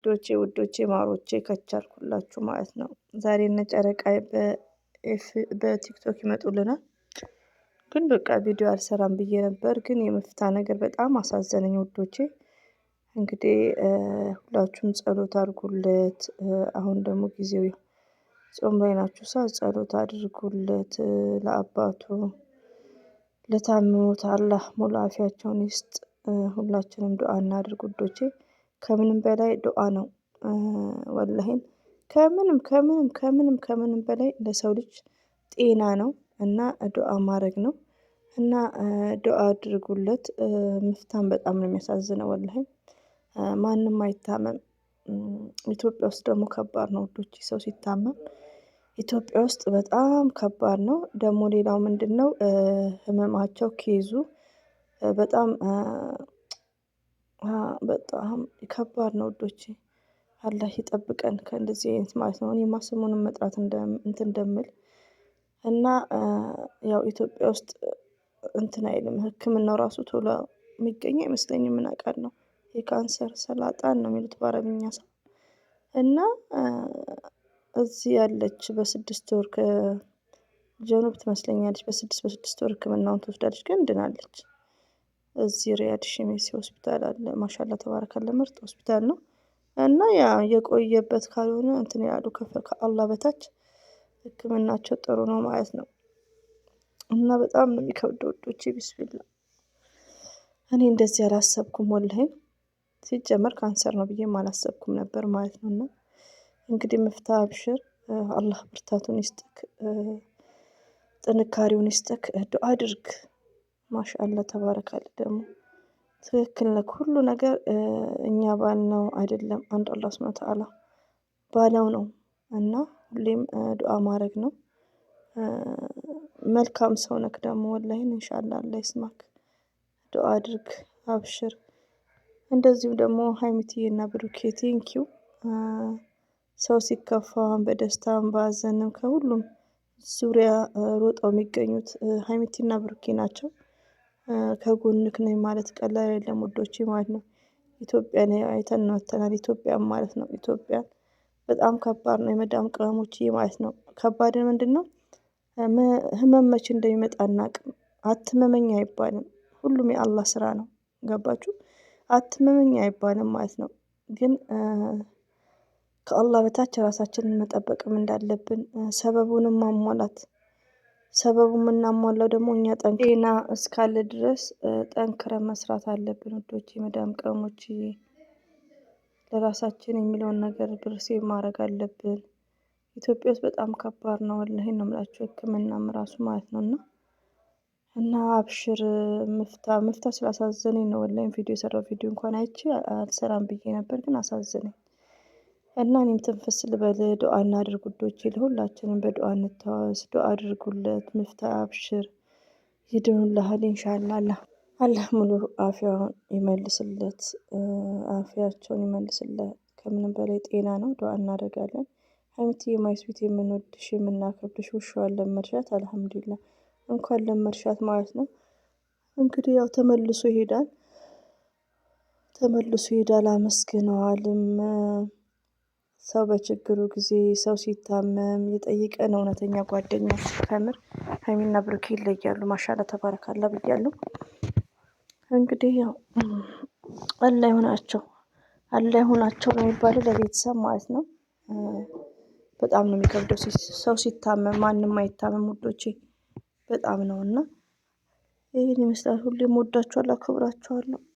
ውዶቼ ማሮቼ ከቻልኩላችሁ ማለት ነው። ዛሬ እነ ጨረቃ በቲክቶክ ይመጡልናል። ግን በቃ ቪዲዮ አልሰራም ብዬ ነበር፣ ግን የመፍታ ነገር በጣም አሳዘነኝ ውዶቼ። እንግዲህ ሁላችሁም ጸሎት አድርጉለት። አሁን ደግሞ ጊዜው ጾም ላይ ናችሁ፣ ጸሎት አድርጉለት ለአባቱ ለታመሙት አላህ ሙሉ አፊያቸውን ይስጥ። ሁላችንም ዱአ እናድርግ ውዶቼ። ከምንም በላይ ዱአ ነው። ወላሂን ከምንም በላይ ለሰው ልጅ ጤና ነው እና ዱአ ማድረግ ነው። እና ዱአ አድርጉለት። ምፍታም በጣም ነው የሚያሳዝነው ወላሂ። ማንም አይታመም። ኢትዮጵያ ውስጥ ደግሞ ከባድ ነው ውዶቼ፣ ሰው ሲታመም ኢትዮጵያ ውስጥ በጣም ከባድ ነው። ደግሞ ሌላው ምንድነው ህመማቸው ኬዙ በጣም ከባድ ነው ውዶቼ። አላህ ይጠብቀን ከእንደዚህ አይነት ማለት ነው። እኔማ ስሙንም መጥራት እንደምል እና ያው ኢትዮጵያ ውስጥ እንትን አይልም ህክምናው ራሱ ቶሎ የሚገኝ አይመስለኝም። ምን አውቃለሁ የካንሰር ሰላጣን ነው የሚሉት በአረብኛ ሰው እና እዚህ ያለች በስድስት ወር ከጀኑብ ትመስለኛለች። በስድስት ወር ህክምናውን ትወስዳለች፣ ግን ድናለች። እዚህ ሪያድ ሺሜሲ ሆስፒታል አለ። ማሻአላ ተባረካለ ምርጥ ሆስፒታል ነው። እና ያ የቆየበት ካልሆነ እንትን ያሉ ከአላህ በታች ህክምናቸው ጥሩ ነው ማለት ነው። እና በጣም ነው የሚከብደው ውዶቼ። ቢስሚላህ እኔ እንደዚህ አላሰብኩም ወላሂ። ሲጀመር ካንሰር ነው ብዬም አላሰብኩም ነበር ማለት ነው። እና እንግዲህ መፍትሄ አብሽር፣ አላህ ብርታቱን ይስጥክ፣ ጥንካሬውን ይስጥክ። ዱአ አድርግ። ማሻአላ ተባረካለ። ደግሞ ትክክል ነህ። ሁሉ ነገር እኛ ባልነው አይደለም፣ አንድ አላህ ሱብሃነሁ ወተዓላ ባለው ነው። እና ሁሌም ዱአ ማድረግ ነው። መልካም ሰው ነክ ደግሞ ወላሂ ኢንሻአላህ አላህ ይስማክ። ዱአ አድርግ፣ አብሽር። እንደዚሁም ደግሞ ሀይሚቲዬና ብሩኬ ቴንኪው። ሰው ሲከፋም በደስታም በሀዘንም ከሁሉም ዙሪያ ሮጠው የሚገኙት ሀይሚቲና ብሩኬ ናቸው። ከጎንክ ነኝ ማለት ቀላል አይደለም ውዶቼ ማለት ነው። ኢትዮጵያን አይተን መጥተናል። ኢትዮጵያን ማለት ነው። ኢትዮጵያን በጣም ከባድ ነው። የመዳም ቅመሞችዬ ማለት ነው። ከባድ ምንድነው? ህመም መቼ እንደሚመጣ አናውቅም። አትመመኝ አይባልም። ሁሉም የአላህ ስራ ነው። ገባችሁ? አትመመኝ አይባልም ማለት ነው። ግን ከአላህ በታች ራሳችንን መጠበቅም እንዳለብን ሰበቡንም ማሟላት፣ ሰበቡን የምናሟላው ደግሞ እኛ ጤና እስካለ ድረስ ጠንክረን መስራት አለብን ውዶቼ። መዳም ቅመሞችዬ ለራሳችን የሚለውን ነገር ብር ሴቭ ማድረግ አለብን። ኢትዮጵያ ውስጥ በጣም ከባድ ነው ወላሂ ነው የምላችሁ፣ ህክምናም ራሱ ማለት ነው። እና አብሽር ምፍታ ስላሳዘነኝ ነው ወላሂ ቪዲዮ የሰራው። ቪዲዮ እንኳን አይቼ አልሰራም ብዬ ነበር፣ ግን አሳዘነኝ። እና እኔም ትንፍስ ልበል። ዱአ እናድርግ ውዶቼ። ለሁላችንም በዱአ እንተዋወስ። ዱአ አድርጉለት። ምፍታ አብሽር፣ ይድኑልሃል ኢንሻአላህ። አላህ ሙሉ አፊያውን ይመልስለት፣ አፊያቸውን ይመልስለት። ከምንም በላይ ጤና ነው። ዱአ እናደርጋለን። ሀይሚቲዬ ማይስዊት የምንወድሽ የምናከብርሽ፣ ውሻዋን ለመድሻት አልሐምዱሊላህ። እንኳን ለመድሻት ማለት ነው። እንግዲህ ያው ተመልሶ ይሄዳል። አመስግነዋልም። ሰው በችግሩ ጊዜ ሰው ሲታመም የጠየቀን እውነተኛ ጓደኛ ከምር ሀይሚና ብሩኬ ይለያሉ። ማሻአላ ተባረካላ ብያለሁ። እንግዲህ ያው አላህ ይሁናቸው ነው የሚባለው ለቤተሰብ ማለት ነው። በጣም ነው የሚከብደው ሰው ሲታመም። ማንም አይታመም ውዶቼ፣ በጣም ነው። እና ይሄን ይመስላል። ሁሌም ወዳችኋለሁ፣ አከብራችኋለሁ።